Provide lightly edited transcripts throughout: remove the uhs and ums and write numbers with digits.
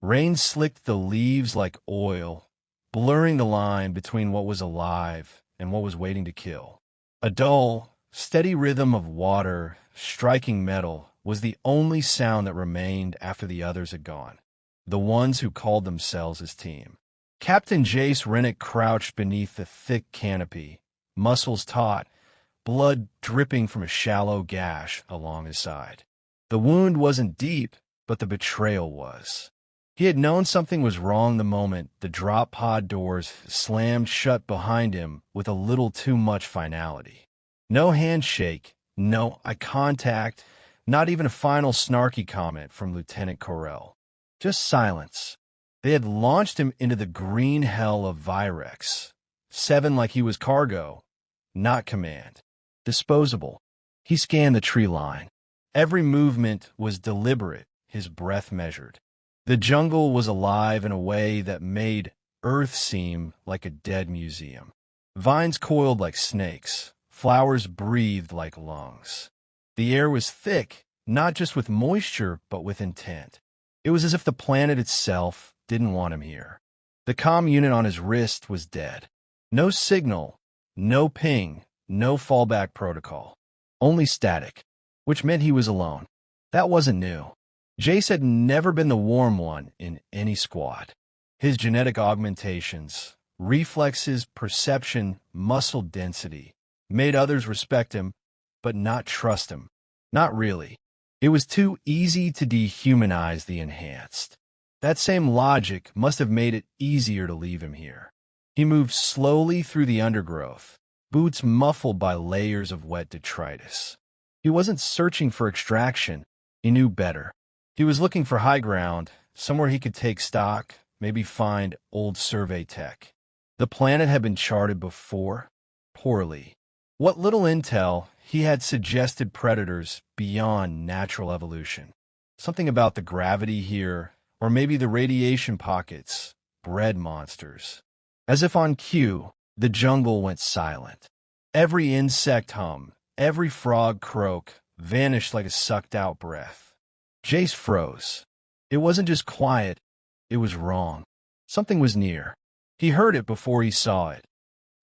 Rain slicked the leaves like oil, blurring the line between what was alive and what was waiting to kill. A dull, steady rhythm of water striking metal was the only sound that remained after the others had gone, the ones who called themselves his team. Captain Jace Rennick crouched beneath the thick canopy, muscles taut, blood dripping from a shallow gash along his side. The wound wasn't deep, but the betrayal was. He had known something was wrong the moment the drop pod doors slammed shut behind him with a little too much finality. No handshake, no eye contact, not even a final snarky comment from Lieutenant Corell. Just silence. They had launched him into the green hell of Virex. 7 like he was cargo, not command. Disposable. He scanned the tree line. Every movement was deliberate, his breath measured. The jungle was alive in a way that made Earth seem like a dead museum. Vines coiled like snakes. Flowers breathed like lungs. The air was thick, not just with moisture, but with intent. It was as if the planet itself didn't want him here. The comm unit on his wrist was dead. No signal, no ping, no fallback protocol. Only static, which meant he was alone. That wasn't new. Jace had never been the warm one in any squad. His genetic augmentations, reflexes, perception, muscle density made others respect him, but not trust him. Not really. It was too easy to dehumanize the enhanced. That same logic must have made it easier to leave him here. He moved slowly through the undergrowth, boots muffled by layers of wet detritus. He wasn't searching for extraction. He knew better. He was looking for high ground, somewhere he could take stock, maybe find old survey tech. The planet had been charted before, poorly. What little intel he had suggested predators beyond natural evolution. Something about the gravity here, or maybe the radiation pockets, bred monsters. As if on cue, the jungle went silent. Every insect hum, every frog croak, vanished like a sucked-out breath. Jace froze. It wasn't just quiet, it was wrong. Something was near. He heard it before he saw it.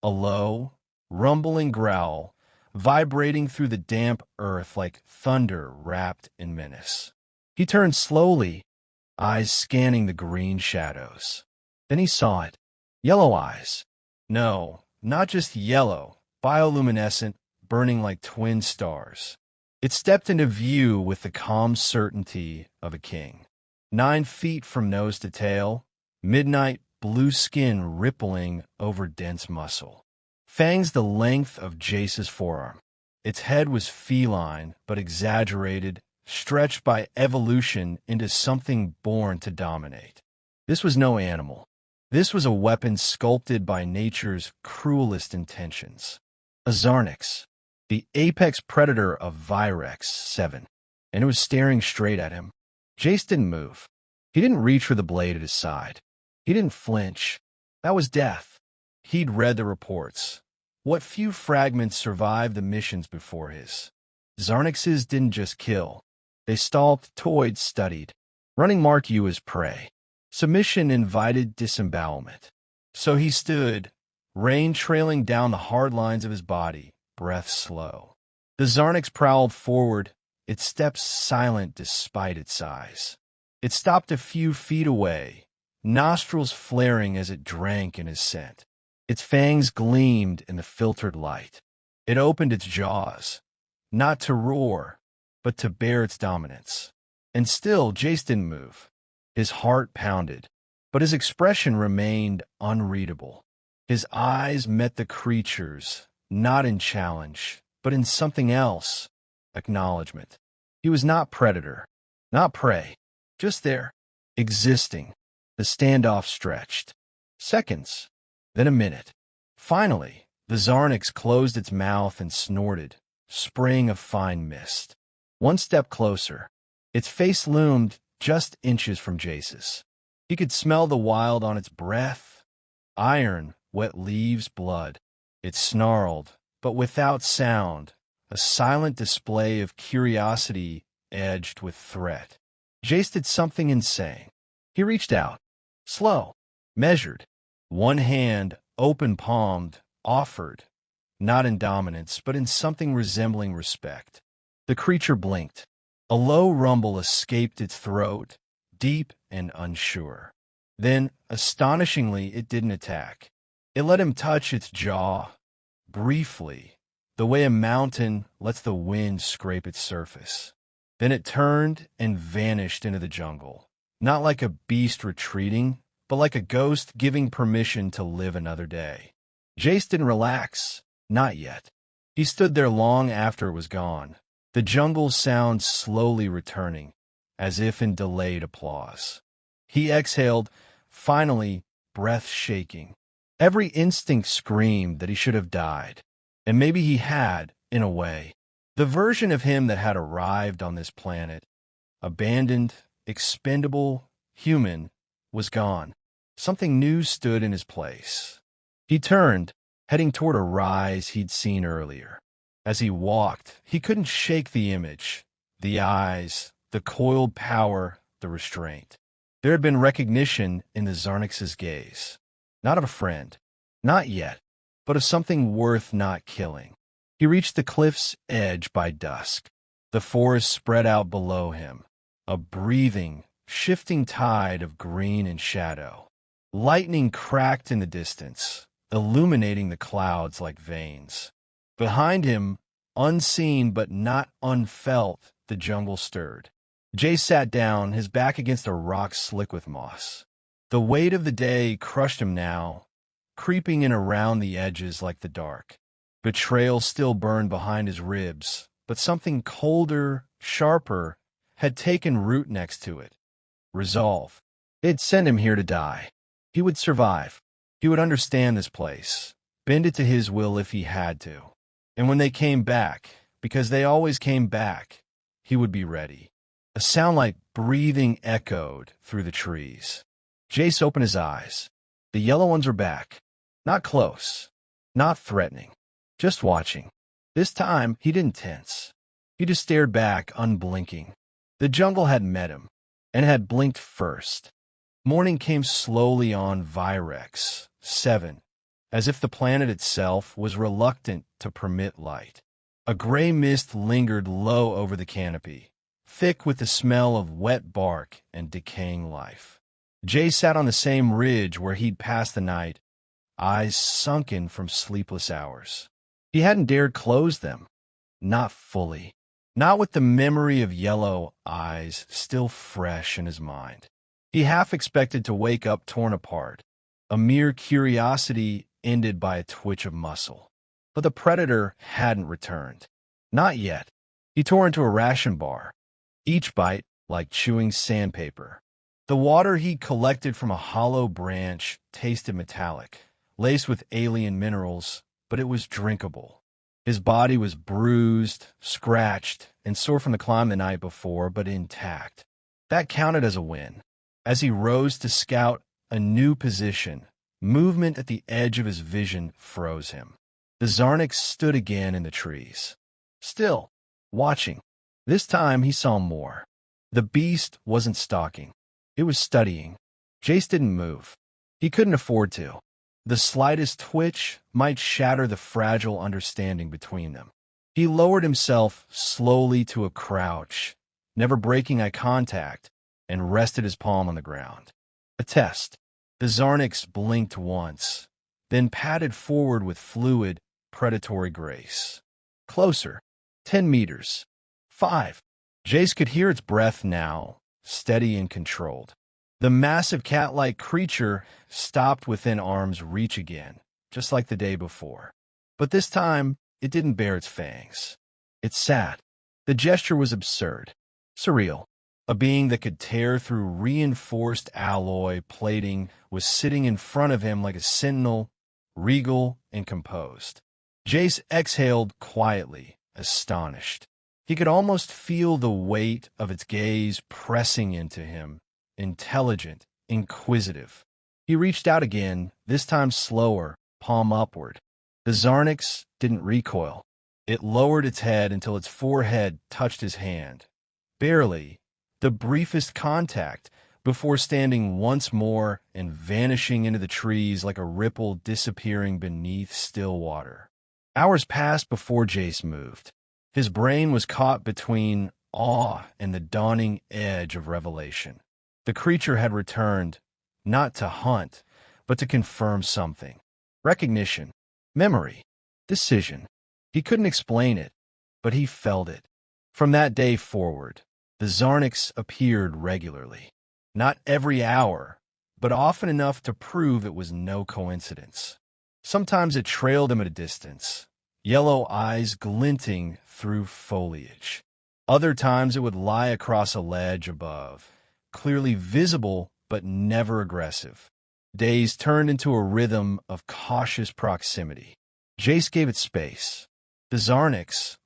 A low, rumbling growl, vibrating through the damp earth like thunder wrapped in menace. He turned slowly, eyes scanning the green shadows. Then he saw it. Yellow eyes. No, not just yellow, bioluminescent, burning like twin stars. It stepped into view with the calm certainty of a king. 9 feet from nose to tail, midnight blue skin rippling over dense muscle. Fangs the length of Jace's forearm. Its head was feline, but exaggerated, stretched by evolution into something born to dominate. This was no animal. This was a weapon sculpted by nature's cruelest intentions. A Zarnix, the apex predator of Virex 7, and it was staring straight at him. Jace didn't move. He didn't reach for the blade at his side. He didn't flinch. That was death. He'd read the reports. What few fragments survived the missions before his. Zarnixes didn't just kill. They stalked, toyed, studied. Running marked you as prey. Submission invited disembowelment. So he stood, rain trailing down the hard lines of his body, breath slow. The Zarnix prowled forward, its steps silent despite its size. It stopped a few feet away, nostrils flaring as it drank in his scent. Its fangs gleamed in the filtered light. It opened its jaws, not to roar, but to bear its dominance. And still, Jace didn't move. His heart pounded, but his expression remained unreadable. His eyes met the creature's, not in challenge, but in something else, acknowledgement. He was not predator, not prey, just there, existing. The standoff stretched. Seconds, then a minute. Finally, the Zarnix closed its mouth and snorted, spraying a fine mist. One step closer. Its face loomed just inches from Jace's. He could smell the wild on its breath. Iron, wet leaves, blood. It snarled, but without sound, a silent display of curiosity edged with threat. Jace did something insane. He reached out, slow, measured, one hand open-palmed, offered, not in dominance, but in something resembling respect. The creature blinked. A low rumble escaped its throat, deep and unsure. Then, astonishingly, it didn't attack. It let him touch its jaw, briefly, the way a mountain lets the wind scrape its surface. Then it turned and vanished into the jungle, not like a beast retreating, but like a ghost giving permission to live another day. Jace didn't relax, not yet. He stood there long after it was gone, the jungle sound slowly returning, as if in delayed applause. He exhaled, finally, breath shaking. Every instinct screamed that he should have died. And maybe he had, in a way. The version of him that had arrived on this planet, abandoned, expendable, human, was gone. Something new stood in his place. He turned, heading toward a rise he'd seen earlier. As he walked, he couldn't shake the image, the eyes, the coiled power, the restraint. There had been recognition in the Zarnix's gaze. Not of a friend, not yet, but of something worth not killing. He reached the cliff's edge by dusk. The forest spread out below him, a breathing, shifting tide of green and shadow. Lightning cracked in the distance, illuminating the clouds like veins. Behind him, unseen but not unfelt, the jungle stirred. Jace sat down, his back against a rock slick with moss. The weight of the day crushed him now, creeping in around the edges like the dark. Betrayal still burned behind his ribs, but something colder, sharper, had taken root next to it. Resolve. It'd sent him here to die. He would survive. He would understand this place, bend it to his will if he had to. And when they came back, because they always came back, he would be ready. A sound like breathing echoed through the trees. Jace opened his eyes. The yellow ones were back. Not close. Not threatening. Just watching. This time, he didn't tense. He just stared back, unblinking. The jungle had met him, and had blinked first. Morning came slowly on Virex 7, as if the planet itself was reluctant to permit light. A gray mist lingered low over the canopy, thick with the smell of wet bark and decaying life. Jay sat on the same ridge where he'd passed the night, eyes sunken from sleepless hours. He hadn't dared close them. Not fully. Not with the memory of yellow eyes still fresh in his mind. He half expected to wake up torn apart, a mere curiosity ended by a twitch of muscle. But the predator hadn't returned. Not yet. He tore into a ration bar, each bite like chewing sandpaper. The water he'd collected from a hollow branch tasted metallic, laced with alien minerals, but it was drinkable. His body was bruised, scratched, and sore from the climb the night before, but intact. That counted as a win. As he rose to scout a new position, movement at the edge of his vision froze him. The Zarnix stood again in the trees. Still, watching. This time he saw more. The beast wasn't stalking. It was studying. Jace didn't move. He couldn't afford to. The slightest twitch might shatter the fragile understanding between them. He lowered himself slowly to a crouch, never breaking eye contact, and rested his palm on the ground. A test. The Zarnix blinked once, then padded forward with fluid, predatory grace. Closer. 10 meters. 5. Jace could hear its breath now, steady and controlled. The massive cat-like creature stopped within arm's reach again, just like the day before. But this time, it didn't bare its fangs. It sat. The gesture was absurd, surreal. A being that could tear through reinforced alloy plating was sitting in front of him like a sentinel, regal and composed. Jace exhaled quietly, astonished. He could almost feel the weight of its gaze pressing into him, intelligent, inquisitive. He reached out again, this time slower, palm upward. The Zarnix didn't recoil. It lowered its head until its forehead touched his hand. Barely, the briefest contact, before standing once more and vanishing into the trees like a ripple disappearing beneath still water. Hours passed before Jace moved. His brain was caught between awe and the dawning edge of revelation. The creature had returned, not to hunt, but to confirm something. Recognition, memory, decision. He couldn't explain it, but he felt it. From that day forward, the Zarniks appeared regularly. Not every hour, but often enough to prove it was no coincidence. Sometimes it trailed him at a distance, yellow eyes glinting through foliage. Other times it would lie across a ledge above, clearly visible but never aggressive. Days turned into a rhythm of cautious proximity. Jace gave it space. The Zarniks,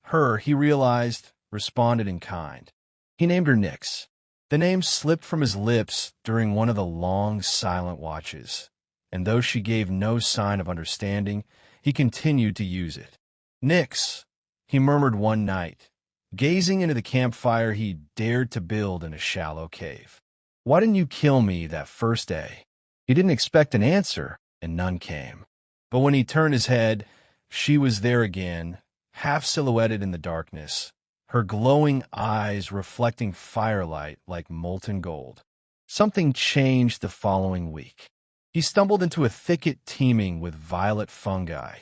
he realized, responded in kind. He named her Nyx. The name slipped from his lips during one of the long, silent watches, and though she gave no sign of understanding, he continued to use it. Nyx, he murmured one night, gazing into the campfire he dared to build in a shallow cave. Why didn't you kill me that first day? He didn't expect an answer, and none came. But when he turned his head, she was there again, half silhouetted in the darkness, her glowing eyes reflecting firelight like molten gold. Something changed the following week. He stumbled into a thicket teeming with violet fungi,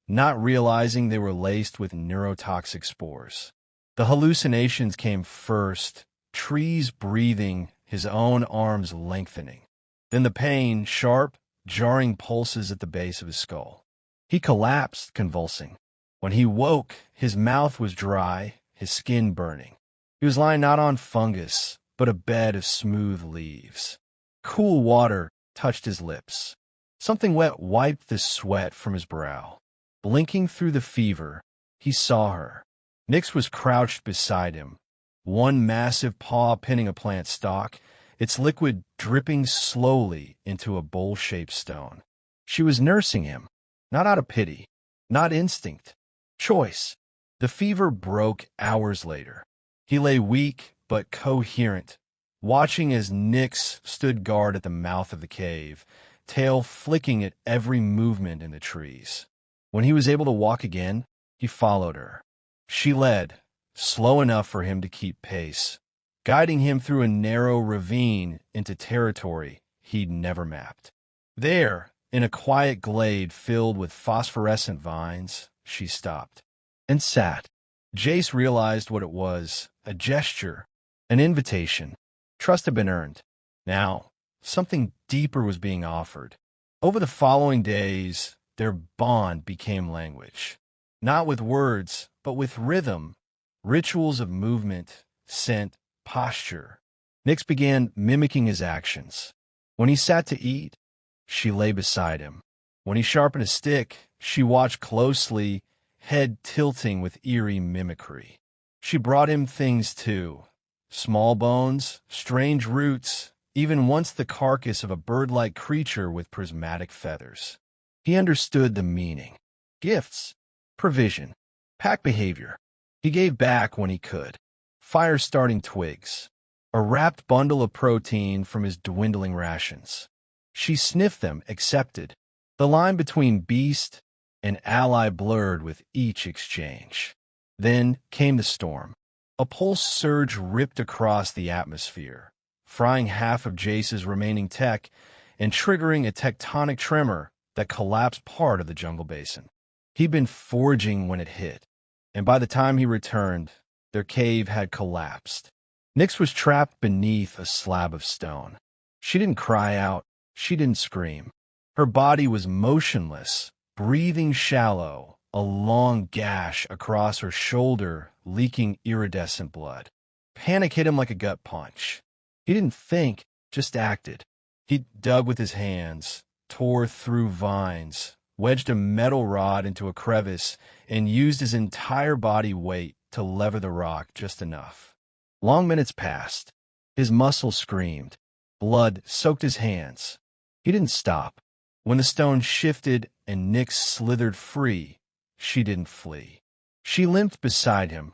not realizing they were laced with neurotoxic spores. The hallucinations came first, trees breathing, his own arms lengthening. Then the pain, sharp, jarring pulses at the base of his skull. He collapsed, convulsing. When he woke, his mouth was dry, his skin burning. He was lying not on fungus, but a bed of smooth leaves. Cool water touched his lips. Something wet wiped the sweat from his brow. Blinking through the fever, he saw her. Nyx was crouched beside him, one massive paw pinning a plant stalk, its liquid dripping slowly into a bowl-shaped stone. She was nursing him, not out of pity, not instinct, choice. The fever broke hours later. He lay weak but coherent, watching as Nyx stood guard at the mouth of the cave, tail flicking at every movement in the trees. When he was able to walk again, he followed her. She led, slow enough for him to keep pace, guiding him through a narrow ravine into territory he'd never mapped. There, in a quiet glade filled with phosphorescent vines, she stopped and sat. Jace realized what it was, a gesture, an invitation. Trust had been earned. Now, something deeper was being offered. Over the following days, their bond became language. Not with words, but with rhythm, rituals of movement, scent, posture. Nyx began mimicking his actions. When he sat to eat, she lay beside him. When he sharpened a stick, she watched closely, head tilting with eerie mimicry. She brought him things too. Small bones, strange roots, even once the carcass of a bird-like creature with prismatic feathers. He understood the meaning. Gifts, provision, pack behavior. He gave back when he could. Fire-starting twigs, a wrapped bundle of protein from his dwindling rations. She sniffed them, accepted. The line between beast and ally blurred with each exchange. Then came the storm. A pulse surge ripped across the atmosphere, frying half of Jace's remaining tech and triggering a tectonic tremor that collapsed part of the jungle basin. He'd been foraging when it hit, and by the time he returned, their cave had collapsed. Nyx was trapped beneath a slab of stone. She didn't cry out. She didn't scream. Her body was motionless, breathing shallow, a long gash across her shoulder leaking iridescent blood. Panic hit him like a gut punch. He didn't think, just acted. He dug with his hands, tore through vines, wedged a metal rod into a crevice, and used his entire body weight to lever the rock just enough. Long minutes passed. His muscles screamed. Blood soaked his hands. He didn't stop. When the stone shifted and Nyx slithered free, she didn't flee. She limped beside him,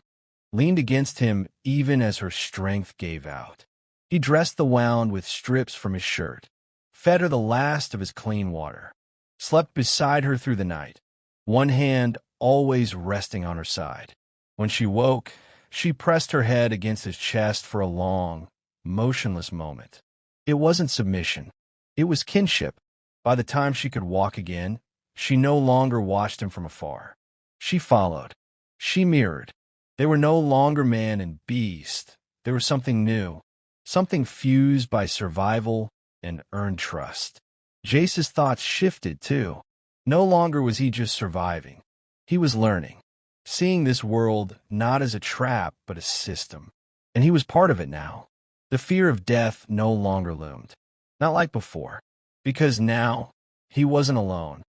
leaned against him even as her strength gave out. He dressed the wound with strips from his shirt, fed her the last of his clean water, slept beside her through the night, one hand always resting on her side. When she woke, she pressed her head against his chest for a long, motionless moment. It wasn't submission. It was kinship. By the time she could walk again, she no longer watched him from afar. She followed. She mirrored. They were no longer man and beast. There was something new, something fused by survival and earned trust. Jace's thoughts shifted, too. No longer was he just surviving. He was learning, seeing this world not as a trap but a system. And he was part of it now. The fear of death no longer loomed. Not like before. Because now, he wasn't alone.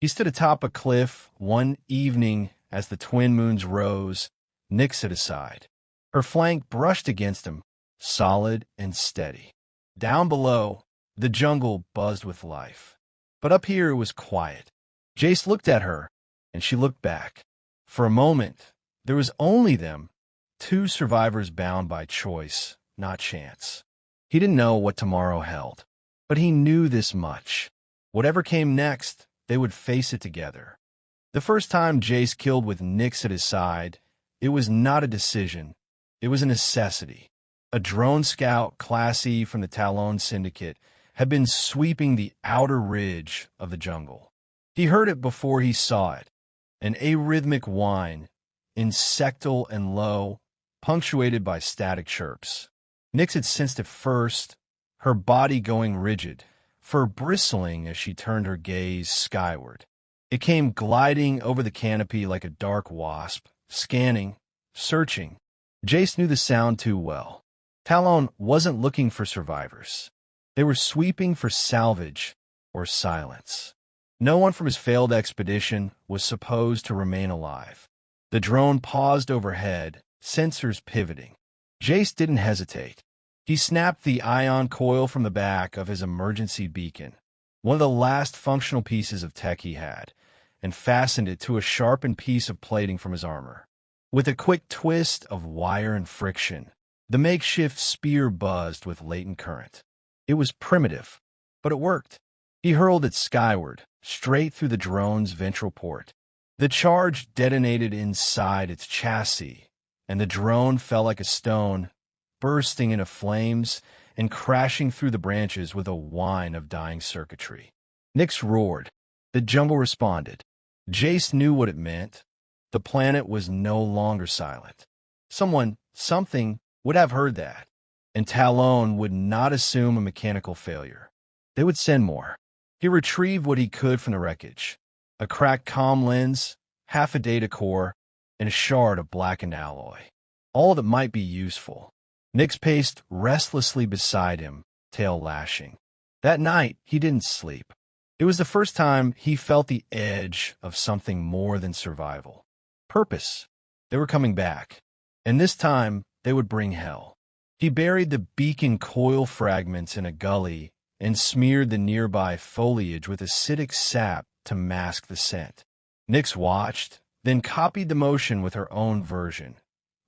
He stood atop a cliff one evening as the twin moons rose, Nyx at his side. Her flank brushed against him, solid and steady. Down below, the jungle buzzed with life. But up here it was quiet. Jace looked at her, and she looked back. For a moment, there was only them, two survivors bound by choice, not chance. He didn't know what tomorrow held, but he knew this much. Whatever came next, they would face it together. The first time Jace killed with Nyx at his side, it was not a decision. It was a necessity. A drone scout, Class E from the Talon Syndicate, had been sweeping the outer ridge of the jungle. He heard it before he saw it, an arrhythmic whine, insectal and low, punctuated by static chirps. Nyx had sensed it first, her body going rigid, fur bristling as she turned her gaze skyward. It came gliding over the canopy like a dark wasp, scanning, searching. Jace knew the sound too well. Talon wasn't looking for survivors. They were sweeping for salvage or silence. No one from his failed expedition was supposed to remain alive. The drone paused overhead, sensors pivoting. Jace didn't hesitate. He snapped the ion coil from the back of his emergency beacon, one of the last functional pieces of tech he had, and fastened it to a sharpened piece of plating from his armor. With a quick twist of wire and friction, the makeshift spear buzzed with latent current. It was primitive, but it worked. He hurled it skyward, straight through the drone's ventral port. The charge detonated inside its chassis, and the drone fell like a stone, bursting into flames and crashing through the branches with a whine of dying circuitry. Nyx roared. The jungle responded. Jace knew what it meant. The planet was no longer silent. Something would have heard that, and Talon would not assume a mechanical failure. They would send more. He retrieved what he could from the wreckage: a cracked comm lens, half a data core, and a shard of blackened alloy. All that might be useful. Nyx paced restlessly beside him, tail lashing. That night, he didn't sleep. It was the first time he felt the edge of something more than survival. Purpose. They were coming back, and this time they would bring hell. He buried the beacon coil fragments in a gully and smeared the nearby foliage with acidic sap to mask the scent. Nyx watched, then copied the motion with her own version,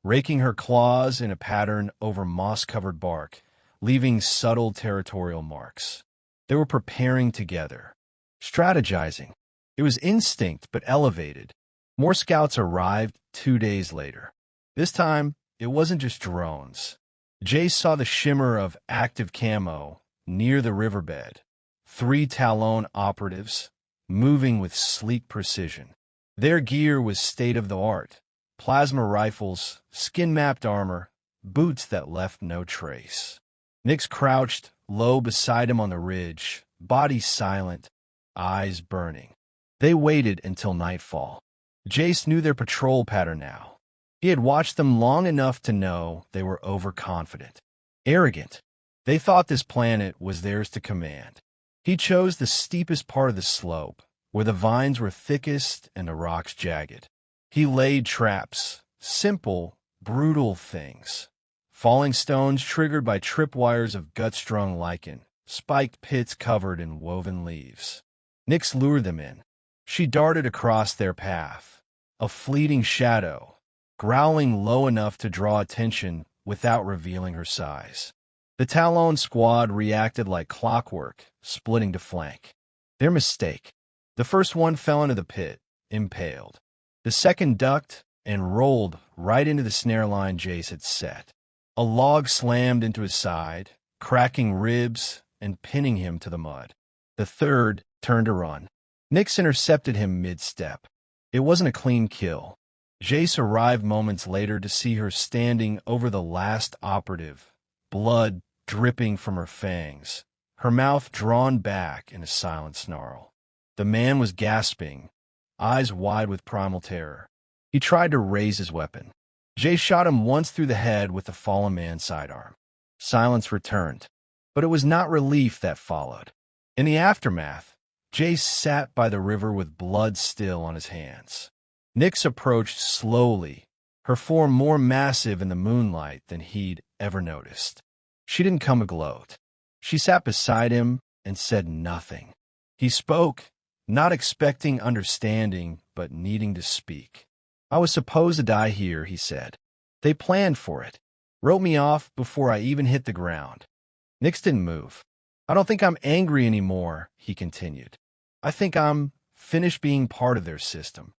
raking her claws in a pattern over moss-covered bark, leaving subtle territorial marks. They were preparing together, strategizing. It was instinct, but elevated. More scouts arrived 2 days later. This time, it wasn't just drones. Jace saw the shimmer of active camo near the riverbed. 3 Talon operatives, moving with sleek precision. Their gear was state-of-the-art. Plasma rifles, skin-mapped armor, boots that left no trace. Nyx crouched low beside him on the ridge, body silent, eyes burning. They waited until nightfall. Jace knew their patrol pattern now. He had watched them long enough to know they were overconfident, arrogant. They thought this planet was theirs to command. He chose the steepest part of the slope, where the vines were thickest and the rocks jagged. He laid traps, simple, brutal things. Falling stones triggered by tripwires of gut-strung lichen, spiked pits covered in woven leaves. Nyx lured them in. She darted across their path, a fleeting shadow, growling low enough to draw attention without revealing her size. The Talon squad reacted like clockwork, splitting to flank. Their mistake. The first one fell into the pit, impaled. The second ducked and rolled right into the snare line Jace had set. A log slammed into his side, cracking ribs and pinning him to the mud. The third turned to run. Nyx intercepted him mid-step. It wasn't a clean kill. Jace arrived moments later to see her standing over the last operative, blood dripping from her fangs, her mouth drawn back in a silent snarl. The man was gasping, eyes wide with primal terror. He tried to raise his weapon. Jace shot him once through the head with the fallen man's sidearm. Silence returned, but it was not relief that followed. In the aftermath, Jace sat by the river with blood still on his hands. Nyx approached slowly, her form more massive in the moonlight than he'd ever noticed. She didn't come agloat. She sat beside him and said nothing. He spoke, not expecting understanding, but needing to speak. "I was supposed to die here," he said. "They planned for it. Wrote me off before I even hit the ground." Nyx didn't move. "I don't think I'm angry anymore," he continued. "I think I'm finished being part of their system."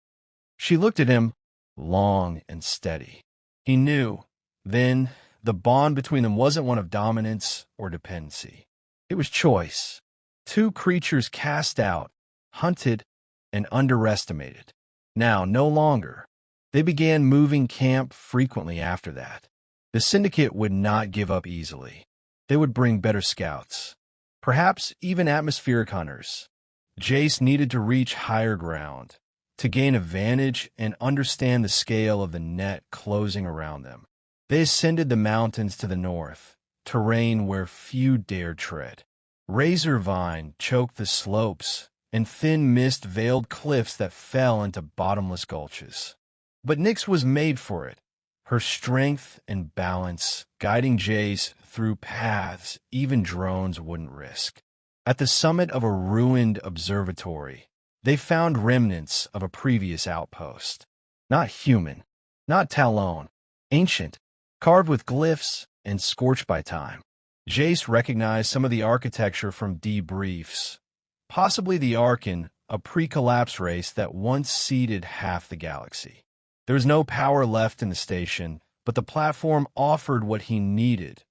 She looked at him, long and steady. He knew, then, the bond between them wasn't one of dominance or dependency. It was choice. Two creatures cast out, hunted, and underestimated. Now, no longer. They began moving camp frequently after that. The Syndicate would not give up easily. They would bring better scouts, perhaps even atmospheric hunters. Jace needed to reach higher ground, to gain advantage and understand the scale of the net closing around them. They ascended the mountains to the north, terrain where few dared tread. Razor vine choked the slopes, and thin mist veiled cliffs that fell into bottomless gulches. But Nyx was made for it, her strength and balance guiding Jace through paths even drones wouldn't risk. At the summit of a ruined observatory, they found remnants of a previous outpost. Not human, not Talon, ancient, carved with glyphs and scorched by time. Jace recognized some of the architecture from debriefs, possibly the Arkan, a pre-collapse race that once seeded half the galaxy. There was no power left in the station, but the platform offered what he needed: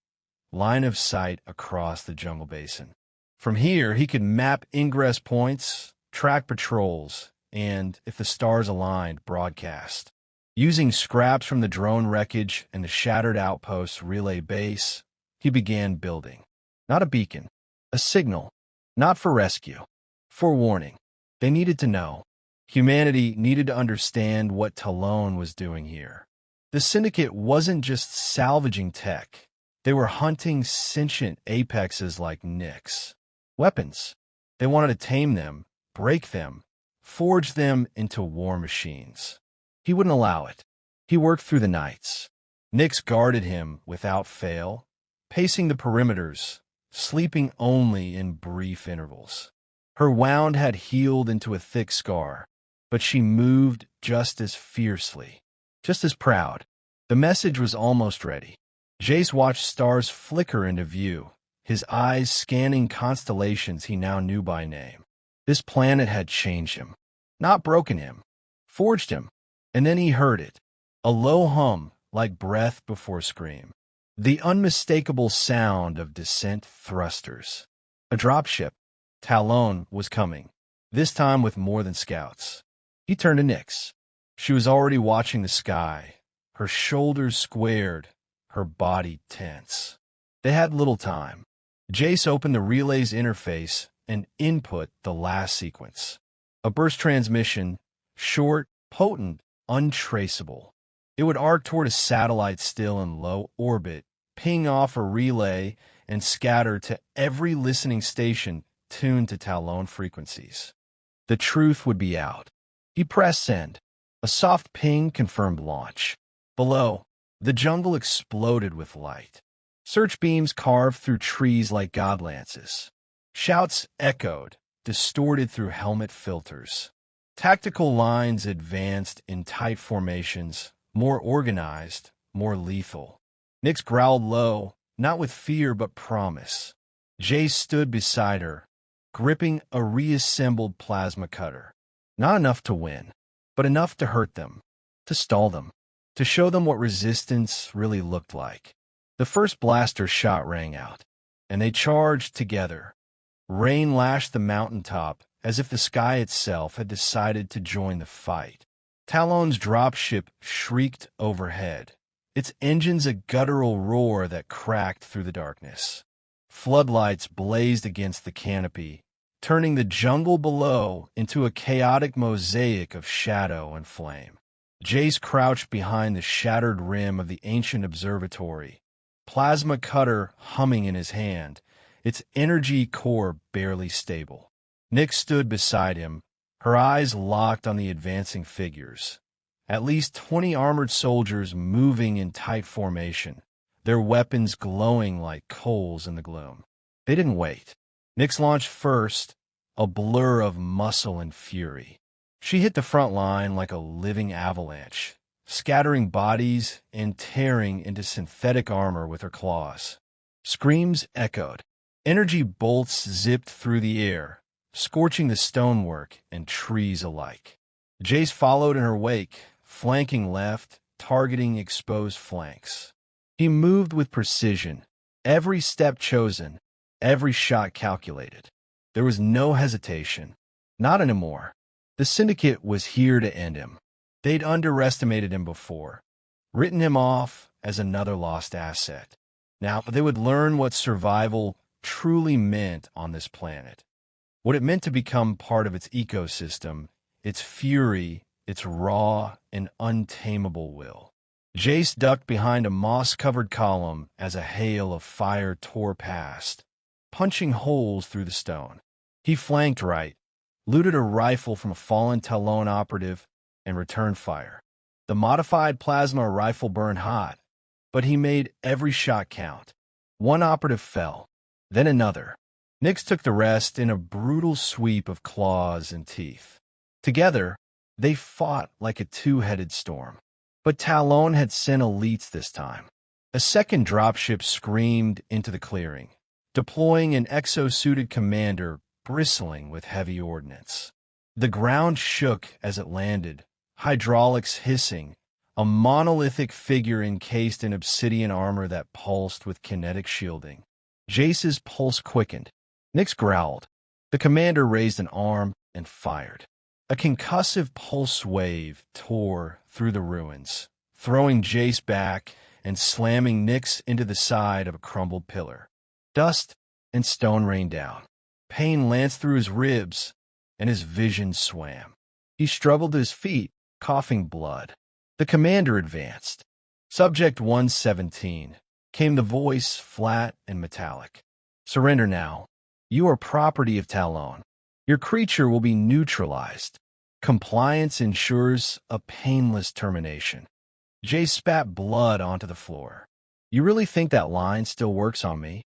line of sight across the jungle basin. From here, he could map ingress points, track patrols, and, if the stars aligned, broadcast. Using scraps from the drone wreckage and the shattered outpost's relay base, he began building. Not a beacon, a signal, not for rescue, for warning. They needed to know. Humanity needed to understand what Talon was doing here. The Syndicate wasn't just salvaging tech. They were hunting sentient apexes like Nyx. Weapons. They wanted to tame them, break them, forge them into war machines. He wouldn't allow it. He worked through the nights. Nyx guarded him without fail, pacing the perimeters, sleeping only in brief intervals. Her wound had healed into a thick scar, but she moved just as fiercely, just as proud. The message was almost ready. Jace watched stars flicker into view, his eyes scanning constellations he now knew by name. This planet had changed him, not broken him, forged him. And then he heard it, a low hum like breath before scream. The unmistakable sound of descent thrusters. A dropship. Talon was coming, this time with more than scouts. He turned to Nyx. She was already watching the sky, her shoulders squared, her body tense. They had little time. Jace opened the relay's interface and input the last sequence. A burst transmission, short, potent, untraceable. It would arc toward a satellite still in low orbit, ping off a relay, and scatter to every listening station tuned to Talon frequencies. The truth would be out. He pressed send. A soft ping confirmed launch. Below, the jungle exploded with light. Search beams carved through trees like godlances. Shouts echoed, distorted through helmet filters. Tactical lines advanced in tight formations, more organized, more lethal. Nyx growled low, not with fear but promise. Jace stood beside her, gripping a reassembled plasma cutter. Not enough to win, but enough to hurt them, to stall them, to show them what resistance really looked like. The first blaster shot rang out, and they charged together. Rain lashed the mountaintop as if the sky itself had decided to join the fight. Talon's dropship shrieked overhead, its engines a guttural roar that cracked through the darkness. Floodlights blazed against the canopy, turning the jungle below into a chaotic mosaic of shadow and flame. Jace crouched behind the shattered rim of the ancient observatory, plasma cutter humming in his hand, its energy core barely stable. Nyx stood beside him, her eyes locked on the advancing figures. At least 20 armored soldiers moving in tight formation, their weapons glowing like coals in the gloom. They didn't wait. Nyx launched first, a blur of muscle and fury. She hit the front line like a living avalanche, scattering bodies and tearing into synthetic armor with her claws. Screams echoed. Energy bolts zipped through the air, scorching the stonework and trees alike. Jace followed in her wake, flanking left, targeting exposed flanks. He moved with precision, every step chosen, every shot calculated. There was no hesitation. Not anymore. The Syndicate was here to end him. They'd underestimated him before, written him off as another lost asset. Now they would learn what survival truly meant on this planet, what it meant to become part of its ecosystem, its fury, its raw and untamable will. Jace ducked behind a moss-covered column as a hail of fire tore past, punching holes through the stone. He flanked right, looted a rifle from a fallen Talon operative, and returned fire. The modified plasma rifle burned hot, but he made every shot count. One operative fell, then another. Nyx took the rest in a brutal sweep of claws and teeth. Together, they fought like a two-headed storm. But Talon had sent elites this time. A second dropship screamed into the clearing, deploying an exosuited commander bristling with heavy ordnance. The ground shook as it landed, hydraulics hissing, a monolithic figure encased in obsidian armor that pulsed with kinetic shielding. Jace's pulse quickened. Nyx growled. The commander raised an arm and fired. A concussive pulse wave tore through the ruins, throwing Jace back and slamming Nyx into the side of a crumbled pillar. Dust and stone rained down. Pain lanced through his ribs, and his vision swam. He struggled to his feet, coughing blood. The commander advanced. Subject 117, came the voice, flat and metallic. Surrender now. You are property of Talon. Your creature will be neutralized. Compliance ensures a painless termination. Jace spat blood onto the floor. You really think that line still works on me?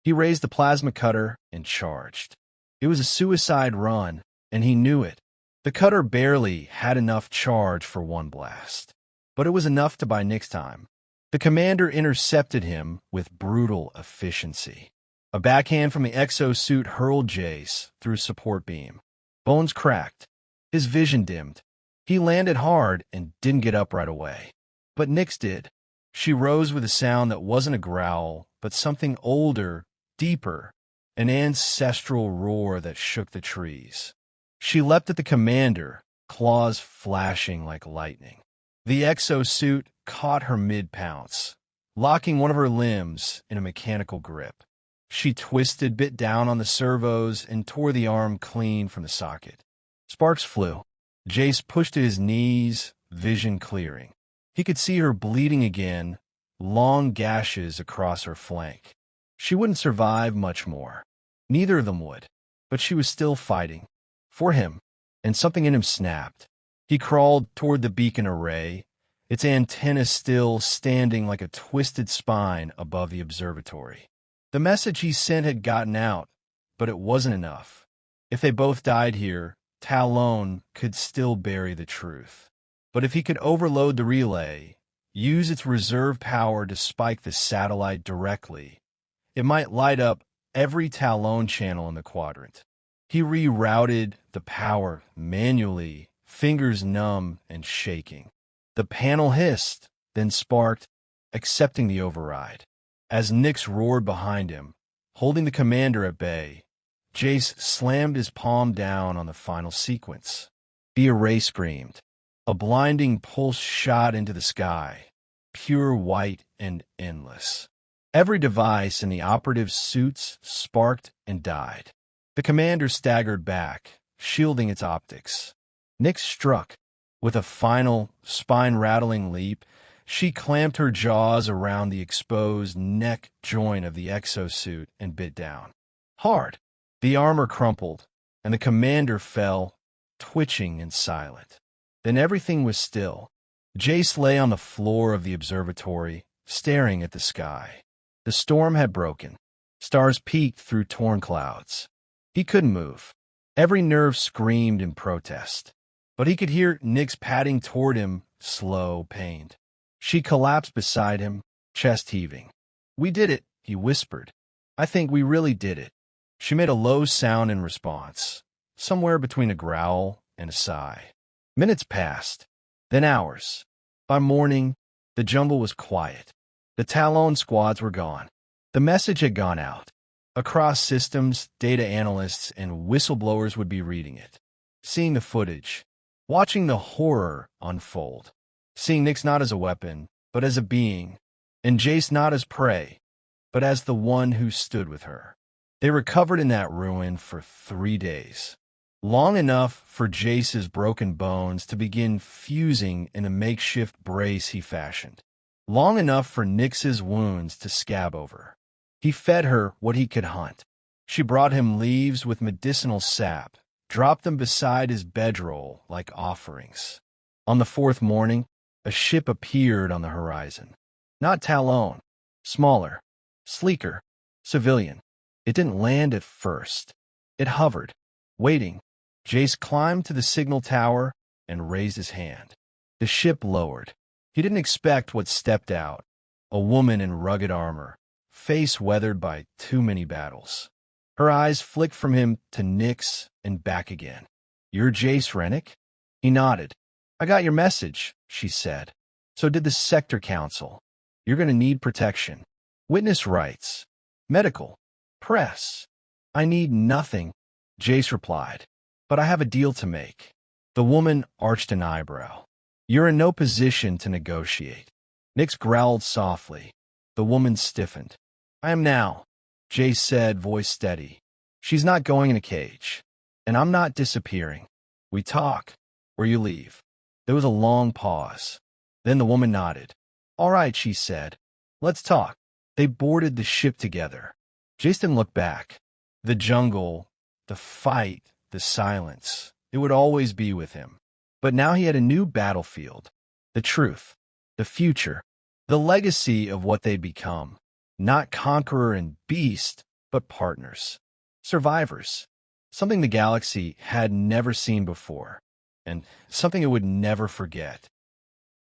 He raised the plasma cutter and charged. It was a suicide run, and he knew it. The cutter barely had enough charge for one blast, but it was enough to buy Nyx time. The commander intercepted him with brutal efficiency. A backhand from the exosuit hurled Jace through a support beam. Bones cracked. His vision dimmed. He landed hard and didn't get up right away. But Nyx did. She rose with a sound that wasn't a growl, but something older, deeper, an ancestral roar that shook the trees. She leapt at the commander, claws flashing like lightning. The exosuit caught her mid-pounce, locking one of her limbs in a mechanical grip. She twisted, bit down on the servos, and tore the arm clean from the socket. Sparks flew. Jace pushed to his knees, vision clearing. He could see her bleeding again, long gashes across her flank. She wouldn't survive much more. Neither of them would. But she was still fighting. For him. And something in him snapped. He crawled toward the beacon array, its antenna still standing like a twisted spine above the observatory. The message he sent had gotten out, but it wasn't enough. If they both died here, Talon could still bury the truth. But if he could overload the relay, use its reserve power to spike the satellite directly. It might light up every Talon channel in the quadrant. He rerouted the power manually, fingers numb and shaking. The panel hissed, then sparked, accepting the override. As Nyx roared behind him, holding the commander at bay, Jace slammed his palm down on the final sequence. The array screamed. A blinding pulse shot into the sky, pure white and endless. Every device in the operative's suits sparked and died. The commander staggered back, shielding its optics. Nyx struck. With a final, spine-rattling leap, she clamped her jaws around the exposed neck joint of the exosuit and bit down. Hard. The armor crumpled, and the commander fell, twitching and silent. Then everything was still. Jace lay on the floor of the observatory, staring at the sky. The storm had broken. Stars peeked through torn clouds. He couldn't move. Every nerve screamed in protest. But he could hear Nyx padding toward him, slow, pained. She collapsed beside him, chest heaving. "We did it," he whispered. "I think we really did it." She made a low sound in response, somewhere between a growl and a sigh. Minutes passed, then hours. By morning, the jungle was quiet. The Talon squads were gone. The message had gone out. Across systems, data analysts and whistleblowers would be reading it, seeing the footage, watching the horror unfold, seeing Nyx not as a weapon, but as a being, and Jace not as prey, but as the one who stood with her. They recovered in that ruin for 3 days. Long enough for Jace's broken bones to begin fusing in a makeshift brace he fashioned. Long enough for Nyx's wounds to scab over. He fed her what he could hunt. She brought him leaves with medicinal sap, dropped them beside his bedroll like offerings. On the 4th morning, a ship appeared on the horizon. Not Talon. Smaller, sleeker, civilian. It didn't land at first. It hovered, waiting. Jace climbed to the signal tower and raised his hand. The ship lowered. He didn't expect what stepped out. A woman in rugged armor, face weathered by too many battles. Her eyes flicked from him to Nyx and back again. "You're Jace Rennick?" He nodded. "I got your message," she said. "So did the Sector Council. You're going to need protection. Witness rights. Medical. Press. I need nothing," Jace replied. "But I have a deal to make." The woman arched an eyebrow. "You're in no position to negotiate." Nyx growled softly. The woman stiffened. "I am now," Jace said, voice steady. "She's not going in a cage. And I'm not disappearing. We talk, or you leave." There was a long pause. Then the woman nodded. "All right," she said. "Let's talk." They boarded the ship together. Jace didn't look back. The jungle, the fight, the silence, it would always be with him. But now he had a new battlefield. The truth, the future, the legacy of what they'd become. Not conqueror and beast, but partners. Survivors. Something the galaxy had never seen before, and something it would never forget.